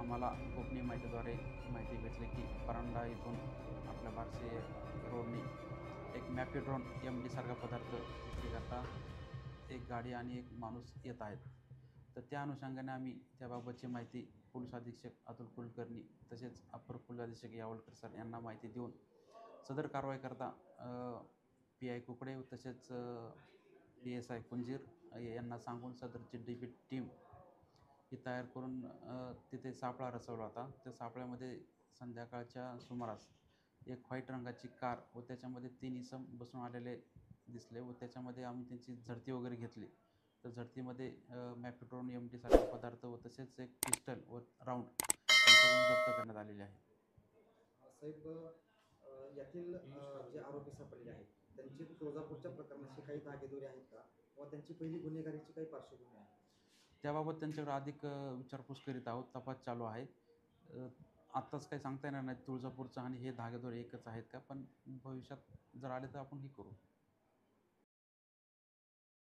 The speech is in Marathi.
आम्हाला गोपनीय माहितीद्वारे माहिती भेटली की परांडा इथून आपल्या बार्शी रोडने एक मॅफेड्रॉन MD सारखा पदार्थ विक्रीकरता एक गाडी आणि एक माणूस येत आहेत. तर त्या अनुषंगाने आम्ही त्याबाबतची माहिती पोलीस अधीक्षक अतुल कुलकर्णी तसेच अप्पर पोलीस अधीक्षक यावलकर सर यांना माहिती देऊन सदर कारवाई करता PI कुकडे तसेच PSI कुंजीर यांना सांगून सदरची DB टीम ही तयार करून तिथे सापळा रचवला होता. त्या सापळ्यामध्ये संध्याकाळच्या सुमारास एक व्हाईट रंगाची कार व त्याच्यामध्ये 3 इसम बसून आलेले दिसले व त्याच्यामध्ये आम्ही त्यांची झडती वगैरे घेतली. तर झडतीमध्ये मॅफेड्रोन MD सारखे पदार्थ व तसेच एक पिस्टल व राऊंड त्यांच्याकडून जप्त करण्यात आलेले आहे. साहेब, यातील जे आरोपी सापडले आहेत त्यांची तुळजापूरच्या प्रकरणाशी काही धागेदोरे आहेत का व त्यांची पहिली गुन्हेगारीची काही पार्श्वभूमी आहे? त्याबाबत त्यांच्याकडे अधिक विचारपूस करीत आहोत. तपास चालू आहे. आत्ताच काही सांगता येणार नाही तुळजापूरचं आणि हे धागेदोरे एकच आहेत का, पण भविष्यात जर आले तर आपण हे करू.